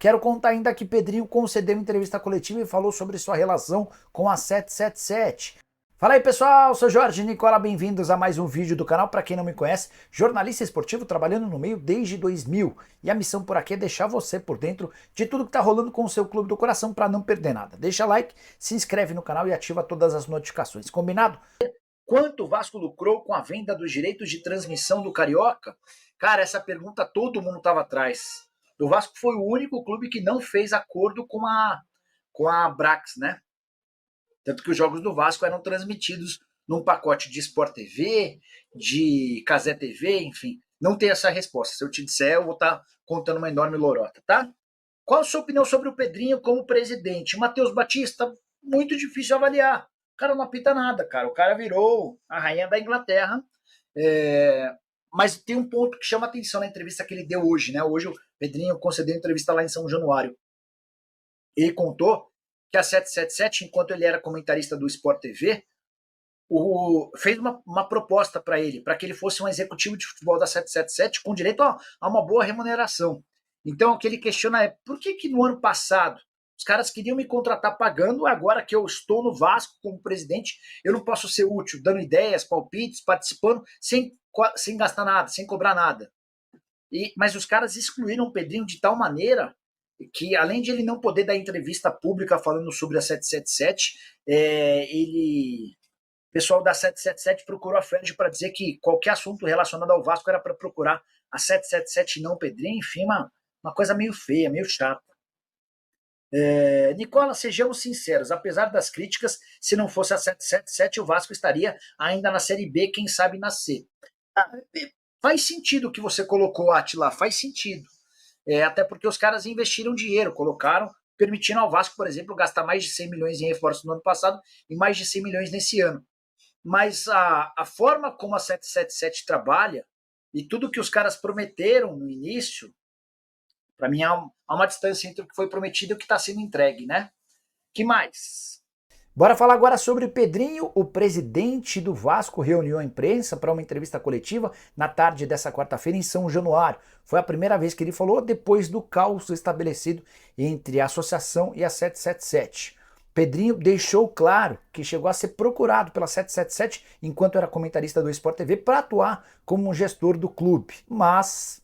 Quero contar ainda que Pedrinho concedeu entrevista coletiva e falou sobre sua relação com a 777. Fala aí pessoal, sou Jorge Nicola, bem-vindos a mais um vídeo do canal. Para quem não me conhece, jornalista esportivo trabalhando no meio desde 2000. E a missão por aqui é deixar você por dentro de tudo que tá rolando com o seu clube do coração para não perder nada. Deixa like, se inscreve no canal e ativa todas as notificações, combinado? Quanto o Vasco lucrou com a venda dos direitos de transmissão do Carioca? Cara, essa pergunta todo mundo estava atrás. O Vasco foi o único clube que não fez acordo com a Abrax, né? Tanto que os jogos do Vasco eram transmitidos num pacote de Sport TV, de Cazé TV, enfim. Não tem essa resposta. Se eu te disser, eu vou estar contando uma enorme lorota, tá? Qual a sua opinião sobre o Pedrinho como presidente? Matheus Batista, muito difícil avaliar. O cara não apita nada, cara. O cara virou a rainha da Inglaterra. Mas tem um ponto que chama atenção na entrevista que ele deu hoje, né? Hoje o Pedrinho concedeu entrevista lá em São Januário. Ele contou que a 777, enquanto ele era comentarista do Sport TV, fez uma proposta para ele, para que ele fosse um executivo de futebol da 777 com direito a uma boa remuneração. Então, o que ele questiona é, por que no ano passado os caras queriam me contratar pagando, agora que eu estou no Vasco como presidente, eu não posso ser útil, dando ideias, palpites, participando, sem gastar nada, sem cobrar nada. Mas os caras excluíram o Pedrinho de tal maneira que, além de ele não poder dar entrevista pública falando sobre a 777, o pessoal da 777 procurou a Fred para dizer que qualquer assunto relacionado ao Vasco era para procurar a 777 e não o Pedrinho. Enfim, uma coisa meio feia, meio chata. Nicola, sejamos sinceros, apesar das críticas, se não fosse a 777, o Vasco estaria ainda na Série B, quem sabe na C. Faz sentido o que você colocou, Atila, faz sentido. Até porque os caras investiram dinheiro, colocaram, permitindo ao Vasco, por exemplo, gastar mais de 100 milhões em reforço no ano passado e mais de 100 milhões nesse ano. Mas a forma como a 777 trabalha e tudo que os caras prometeram no início, para mim há uma distância entre o que foi prometido e o que está sendo entregue, né? Que mais? Bora falar agora sobre Pedrinho. O presidente do Vasco reuniu a imprensa para uma entrevista coletiva na tarde dessa quarta-feira em São Januário. Foi a primeira vez que ele falou depois do caos estabelecido entre a associação e a 777. Pedrinho deixou claro que chegou a ser procurado pela 777 enquanto era comentarista do Sport TV para atuar como um gestor do clube, mas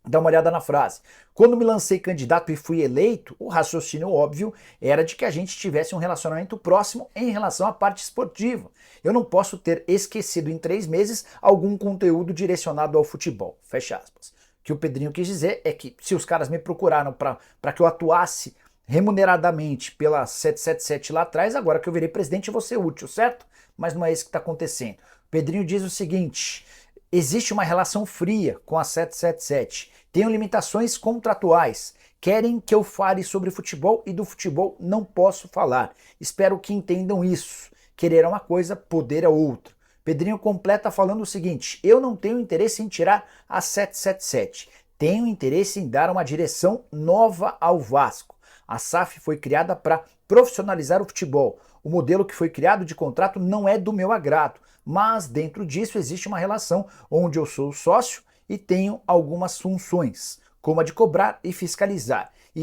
dá uma olhada na frase. Quando me lancei candidato e fui eleito, o raciocínio óbvio era de que a gente tivesse um relacionamento próximo em relação à parte esportiva. Eu não posso ter esquecido em 3 meses algum conteúdo direcionado ao futebol. Fecha aspas. O que o Pedrinho quis dizer é que se os caras me procuraram para que eu atuasse remuneradamente pela 777 lá atrás, agora que eu virei presidente eu vou ser útil, certo? Mas não é isso que está acontecendo. O Pedrinho diz o seguinte: existe uma relação fria com a 777. Tenho limitações contratuais. Querem que eu fale sobre futebol e do futebol não posso falar. Espero que entendam isso. Querer é uma coisa, poder é outra. Pedrinho completa falando o seguinte: eu não tenho interesse em tirar a 777. Tenho interesse em dar uma direção nova ao Vasco. A SAF foi criada para profissionalizar o futebol. O modelo que foi criado de contrato não é do meu agrado, mas dentro disso existe uma relação onde eu sou sócio e tenho algumas funções, como a de cobrar e fiscalizar. E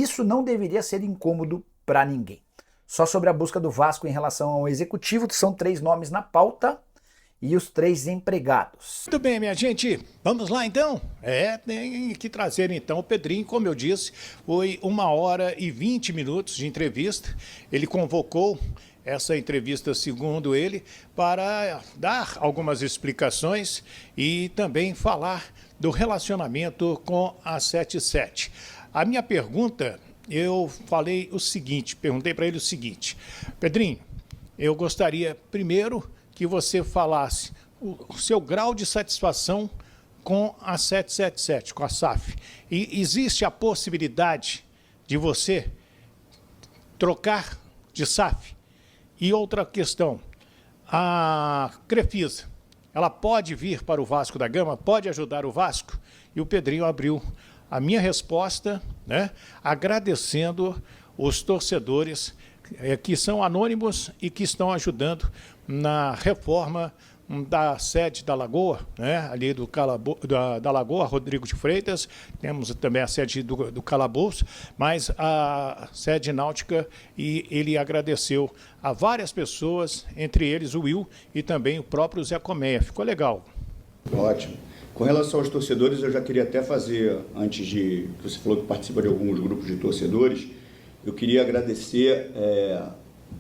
isso não deveria ser incômodo para ninguém. Só sobre a busca do Vasco em relação ao executivo, são 3 nomes na pauta e os 3 empregados. Muito bem, minha gente, vamos lá então? Tem que trazer então o Pedrinho, como eu disse, foi 1h20 de entrevista. Ele convocou essa entrevista, segundo ele, para dar algumas explicações e também falar do relacionamento com a 77. A minha pergunta, eu falei o seguinte, perguntei para ele o seguinte: Pedrinho, eu gostaria primeiro que você falasse o seu grau de satisfação com a 777, com a SAF. E existe a possibilidade de você trocar de SAF? E outra questão, a Crefisa, ela pode vir para o Vasco da Gama, pode ajudar o Vasco? E o Pedrinho abriu a minha resposta, né, agradecendo os torcedores que são anônimos e que estão ajudando na reforma da sede da Lagoa, né, ali da Lagoa, Rodrigo de Freitas, temos também a sede do Calabouço, mas a sede náutica, e ele agradeceu a várias pessoas, entre eles o Will e também o próprio Zé Colmeia. Ficou legal. Ótimo. Com relação aos torcedores, eu já queria até fazer, antes de... Você falou que participa de alguns grupos de torcedores, eu queria agradecer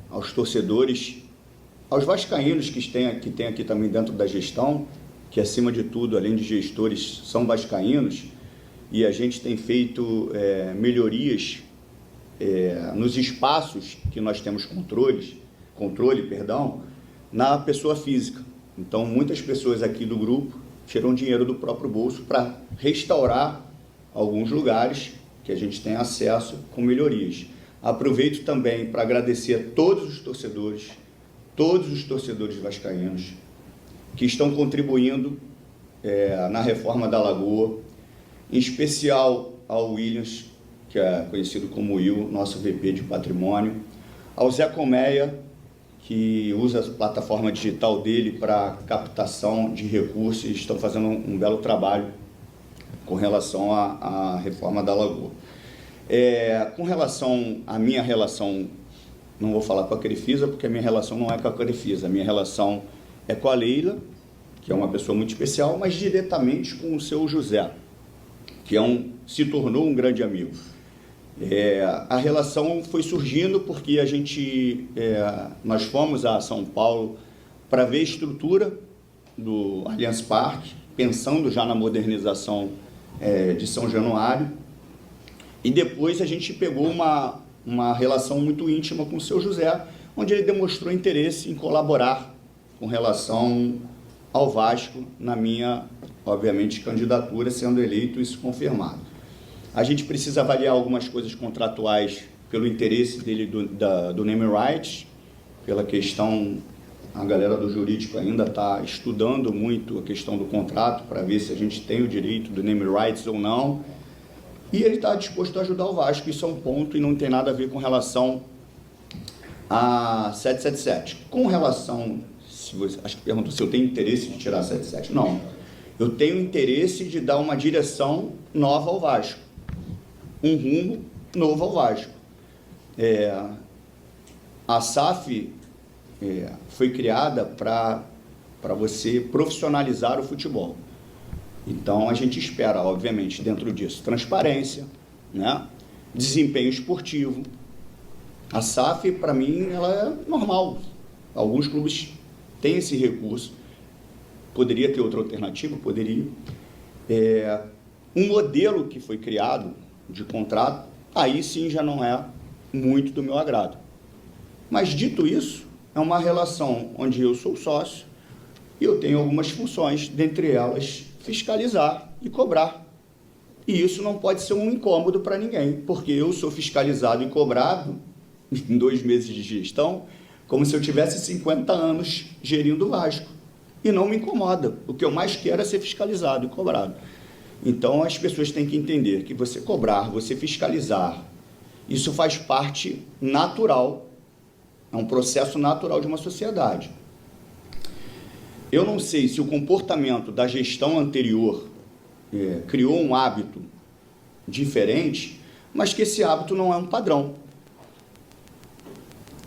aos torcedores, aos vascaínos que tem aqui também dentro da gestão, que acima de tudo, além de gestores, são vascaínos, e a gente tem feito melhorias nos espaços que nós temos controle, na pessoa física. Então, muitas pessoas aqui do grupo tiram dinheiro do próprio bolso para restaurar alguns lugares que a gente tem acesso com melhorias. Aproveito também para agradecer a todos os torcedores vascaínos que estão contribuindo na reforma da Lagoa, em especial ao Williams, que é conhecido como Will, nosso VP de patrimônio, ao Zé Colmeia, que usa a plataforma digital dele para captação de recursos e estão fazendo um belo trabalho com relação à reforma da Lagoa. Com relação à minha relação, não vou falar com a Crefisa, porque a minha relação não é com a Crefisa, a minha relação é com a Leila, que é uma pessoa muito especial, mas diretamente com o seu José, que se tornou um grande amigo. A relação foi surgindo porque nós fomos a São Paulo para ver a estrutura do Allianz Parque, pensando já na modernização de São Januário, e depois a gente pegou uma relação muito íntima com o seu José, onde ele demonstrou interesse em colaborar com relação ao Vasco na minha, obviamente, candidatura, sendo eleito isso confirmado. A gente precisa avaliar algumas coisas contratuais pelo interesse dele do name rights, pela questão, a galera do jurídico ainda está estudando muito a questão do contrato para ver se a gente tem o direito do name rights ou não, e ele está disposto a ajudar o Vasco, isso é um ponto e não tem nada a ver com relação a 777. Com relação, acho que perguntou se eu tenho interesse de tirar a 777, não. Eu tenho interesse de dar uma direção nova ao Vasco, um rumo novo ao Vasco. A SAF foi criada para você profissionalizar o futebol. Então, a gente espera, obviamente, dentro disso, transparência, né? Desempenho esportivo. A SAF, para mim, ela é normal. Alguns clubes têm esse recurso. Poderia ter outra alternativa? Poderia. Um modelo que foi criado de contrato, aí sim já não é muito do meu agrado. Mas, dito isso, é uma relação onde eu sou sócio e eu tenho algumas funções, dentre elas, fiscalizar e cobrar. E isso não pode ser um incômodo para ninguém, porque eu sou fiscalizado e cobrado em 2 meses de gestão, como se eu tivesse 50 anos gerindo o Vasco. E não me incomoda. O que eu mais quero é ser fiscalizado e cobrado. Então, as pessoas têm que entender que você cobrar, você fiscalizar, isso faz parte natural, é um processo natural de uma sociedade. Eu não sei se o comportamento da gestão anterior criou um hábito diferente, mas que esse hábito não é um padrão.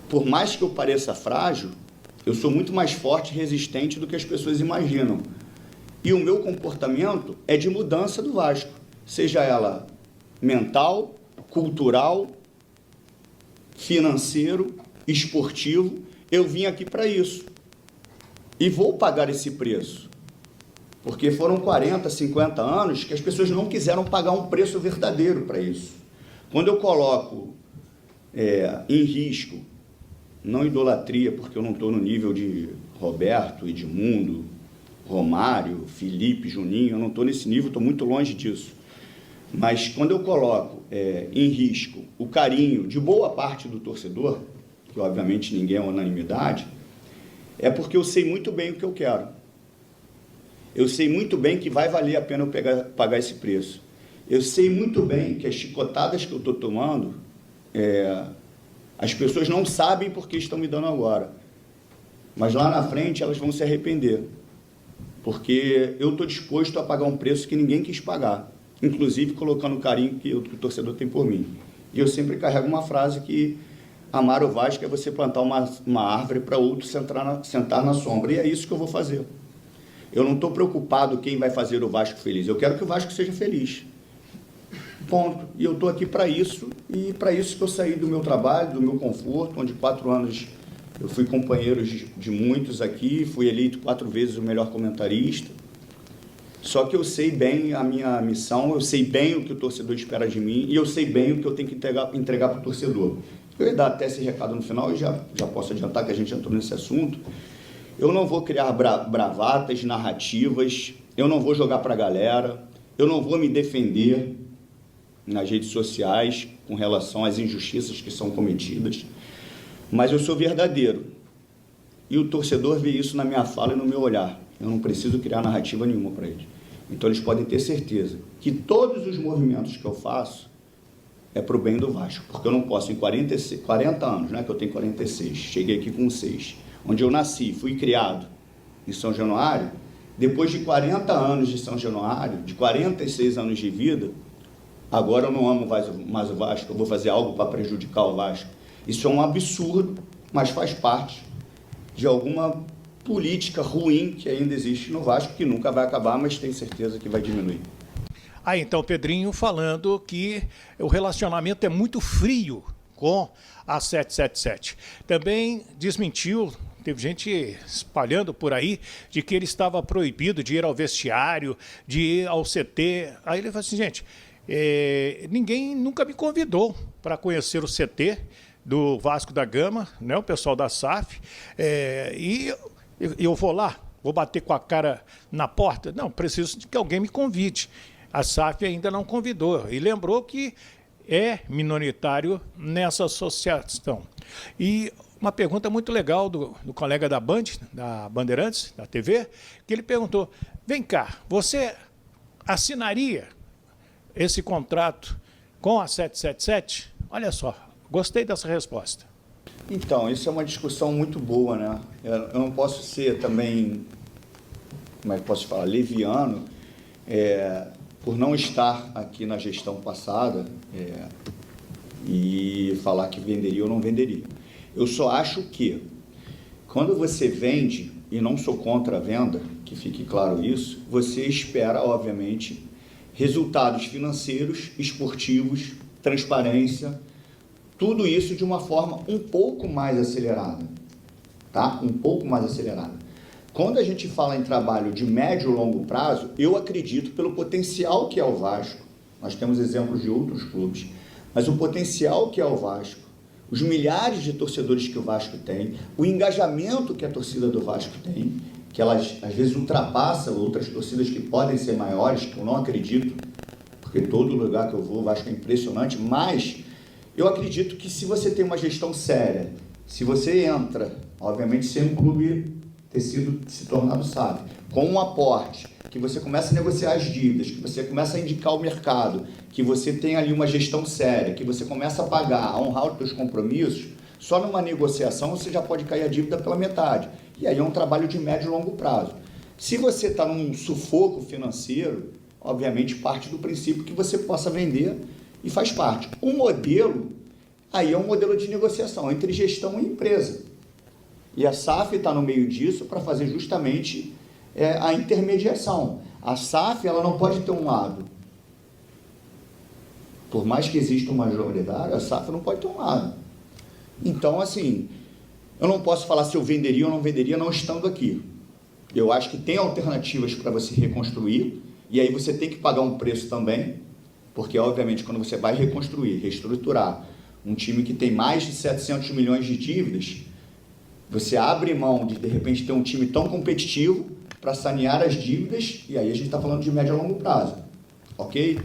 Por mais que eu pareça frágil, eu sou muito mais forte e resistente do que as pessoas imaginam. E o meu comportamento é de mudança do Vasco, seja ela mental, cultural, financeiro, esportivo. Eu vim aqui para isso. E vou pagar esse preço. Porque foram 40, 50 anos que as pessoas não quiseram pagar um preço verdadeiro para isso. Quando eu coloco em risco, não idolatria, porque eu não estou no nível de Roberto, Edmundo, Romário, Felipe, Juninho, eu não estou nesse nível, estou muito longe disso. Mas quando eu coloco em risco o carinho de boa parte do torcedor, que obviamente ninguém é unanimidade, é porque eu sei muito bem o que eu quero. Eu sei muito bem que vai valer a pena eu pagar esse preço. Eu sei muito bem que as chicotadas que eu estou tomando, as pessoas não sabem por que estão me dando agora. Mas lá na frente elas vão se arrepender, porque eu estou disposto a pagar um preço que ninguém quis pagar, inclusive colocando o carinho que o torcedor tem por mim. E eu sempre carrego uma frase que amar o Vasco é você plantar uma árvore para outro sentar na sombra, e é isso que eu vou fazer. Eu não estou preocupado quem vai fazer o Vasco feliz, eu quero que o Vasco seja feliz. Ponto. E eu estou aqui para isso, e para isso que eu saí do meu trabalho, do meu conforto, onde 4 anos eu fui companheiro de muitos aqui, fui eleito 4 vezes o melhor comentarista. Só que eu sei bem a minha missão, eu sei bem o que o torcedor espera de mim, e eu sei bem o que eu tenho que entregar para o torcedor. Eu ia dar até esse recado no final, e já posso adiantar que a gente entrou nesse assunto. Eu não vou criar bravatas, narrativas, eu não vou jogar para a galera, eu não vou me defender nas redes sociais com relação às injustiças que são cometidas, mas eu sou verdadeiro. E o torcedor vê isso na minha fala e no meu olhar. Eu não preciso criar narrativa nenhuma para eles. Então eles podem ter certeza que todos os movimentos que eu faço é para o bem do Vasco, porque eu não posso, em 40 anos, né, que eu tenho 46, cheguei aqui com 6, onde eu nasci, fui criado em São Januário, depois de 40 anos de São Januário, de 46 anos de vida, agora eu não amo mais o Vasco, eu vou fazer algo para prejudicar o Vasco. Isso é um absurdo, mas faz parte de alguma política ruim que ainda existe no Vasco, que nunca vai acabar, mas tenho certeza que vai diminuir. Então, Pedrinho falando que o relacionamento é muito frio com a 777. Também desmentiu, teve gente espalhando por aí, de que ele estava proibido de ir ao vestiário, de ir ao CT. Aí ele falou assim, gente, ninguém nunca me convidou para conhecer o CT do Vasco da Gama, né, o pessoal da SAF, e eu vou lá, vou bater com a cara na porta? Não, preciso de que alguém me convide. A SAF ainda não convidou e lembrou que é minoritário nessa associação. E uma pergunta muito legal do colega da Band, da Bandeirantes, da TV, que ele perguntou, vem cá, você assinaria esse contrato com a 777? Olha só, gostei dessa resposta. Então, isso é uma discussão muito boa, né? Eu não posso ser também, como é que posso falar, leviano, por não estar aqui na gestão passada e falar que venderia ou não venderia. Eu só acho que, quando você vende, e não sou contra a venda, que fique claro isso, você espera, obviamente, resultados financeiros, esportivos, transparência, tudo isso de uma forma um pouco mais acelerada, tá? Um pouco mais acelerada. Quando a gente fala em trabalho de médio e longo prazo, eu acredito pelo potencial que é o Vasco, nós temos exemplos de outros clubes, mas o potencial que é o Vasco, os milhares de torcedores que o Vasco tem, o engajamento que a torcida do Vasco tem, que elas às vezes ultrapassa outras torcidas que podem ser maiores, que eu não acredito, porque todo lugar que eu vou, o Vasco é impressionante, mas eu acredito que se você tem uma gestão séria, se você entra, obviamente sem um clube se tornado SAF, com um aporte, que você começa a negociar as dívidas, que você começa a indicar o mercado, que você tem ali uma gestão séria, que você começa a pagar, a honrar os seus compromissos, só numa negociação você já pode cair a dívida pela metade. E aí é um trabalho de médio e longo prazo. Se você está num sufoco financeiro, obviamente parte do princípio que você possa vender e faz parte. Um modelo, aí é um modelo de negociação entre gestão e empresa. E a SAF está no meio disso para fazer justamente a intermediação. A SAF ela não pode ter um lado. Por mais que exista uma majoritária, a SAF não pode ter um lado. Então, assim, eu não posso falar se eu venderia ou não venderia não estando aqui. Eu acho que tem alternativas para você reconstruir, e aí você tem que pagar um preço também, porque, obviamente, quando você vai reconstruir, reestruturar um time que tem mais de 700 milhões de dívidas, você abre mão de repente, ter um time tão competitivo para sanear as dívidas, e aí a gente está falando de médio a longo prazo, ok?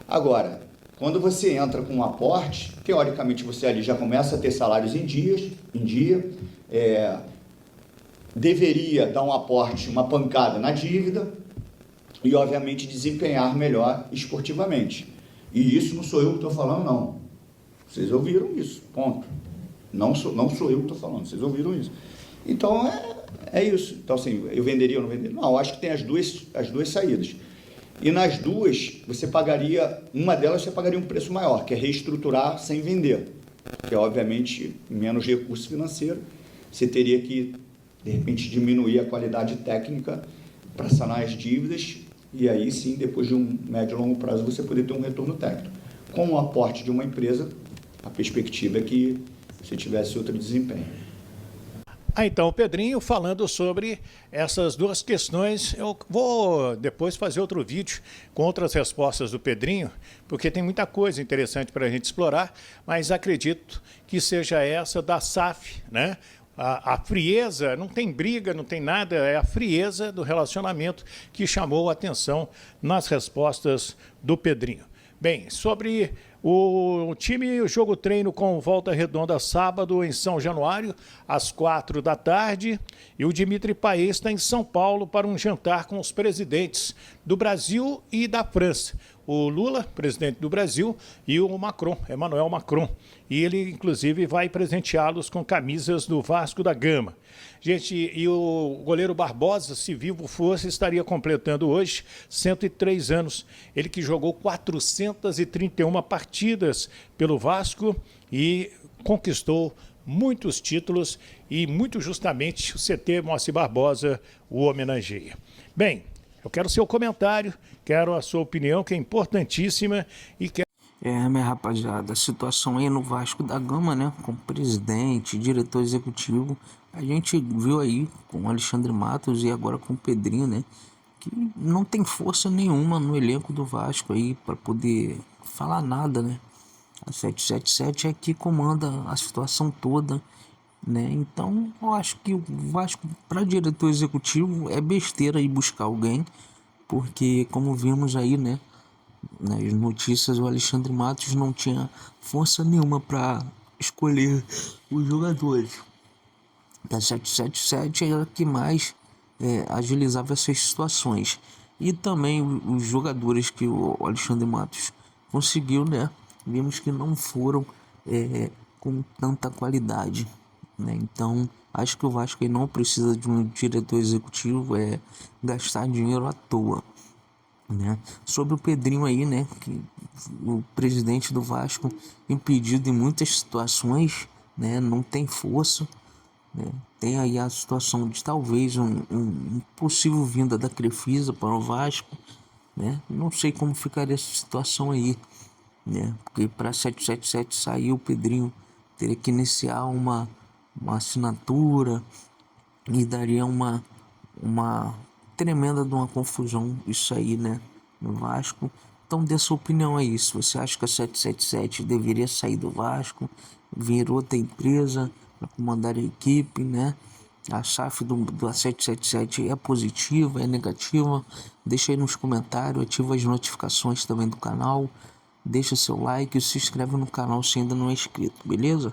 Agora, quando você entra com um aporte, teoricamente você ali já começa a ter salários em dia, deveria dar um aporte, uma pancada na dívida e, obviamente, desempenhar melhor esportivamente. E isso não sou eu que estou falando, não. Vocês ouviram isso, ponto. Não sou eu que estou falando, vocês ouviram isso. Então, é isso. Então, assim, eu venderia ou não venderia? Não, acho que tem as duas saídas. E nas duas, uma delas você pagaria um preço maior, que é reestruturar sem vender, que é, obviamente, menos recurso financeiro. Você teria que, de repente, diminuir a qualidade técnica para sanar as dívidas, e aí sim, depois de um médio e longo prazo, você poder ter um retorno técnico. Com o aporte de uma empresa, a perspectiva é que você tivesse outro desempenho. Então, Pedrinho, falando sobre essas duas questões, eu vou depois fazer outro vídeo com outras respostas do Pedrinho, porque tem muita coisa interessante para a gente explorar, mas acredito que seja essa da SAF, né? A frieza, não tem briga, não tem nada, é a frieza do relacionamento que chamou a atenção nas respostas do Pedrinho. Bem, sobre o time, o jogo treino com Volta Redonda sábado em São Januário, às 16h. E o Dimitri Payet está em São Paulo para um jantar com os presidentes do Brasil e da França. O Lula, presidente do Brasil, e o Macron, Emmanuel Macron. E ele, inclusive, vai presenteá-los com camisas do Vasco da Gama. Gente, e o goleiro Barbosa, se vivo fosse, estaria completando hoje 103 anos. Ele que jogou 431 partidas pelo Vasco e conquistou muitos títulos e muito justamente o CT Moacir Barbosa o homenageia. Bem, eu quero o seu comentário, quero a sua opinião, que é importantíssima e quero... Minha rapaziada, a situação aí no Vasco da Gama, né, com presidente, diretor executivo, a gente viu aí com o Alexandre Matos e agora com o Pedrinho, né, que não tem força nenhuma no elenco do Vasco aí para poder falar nada, né. A 777 é que comanda a situação toda, né, então eu acho que o Vasco, para diretor executivo, é besteira ir buscar alguém, porque como vimos aí, né, nas notícias, o Alexandre Matos não tinha força nenhuma para escolher os jogadores. A 777 era a que mais agilizava essas situações. E também os jogadores que o Alexandre Matos conseguiu, né? Vimos que não foram com tanta qualidade, né? Então, acho que o Vasco aí não precisa de um diretor executivo, gastar dinheiro à toa. Né? Sobre o Pedrinho aí, né, que o presidente do Vasco, impedido em muitas situações, né, não tem força, né? Tem aí a situação de talvez um possível vinda da Crefisa para o Vasco, né? Não sei como ficaria essa situação aí, né? Porque para 777 sair, o Pedrinho teria que iniciar uma assinatura e daria uma tremenda de uma confusão isso aí, né, no Vasco. Então dê sua opinião aí, se você acha que a 777 deveria sair do Vasco, vir outra empresa para comandar a equipe, né, a SAF do 777 é positiva, é negativa, deixa aí nos comentários, ativa as notificações também do canal, deixa seu like e se inscreve no canal se ainda não é inscrito, beleza?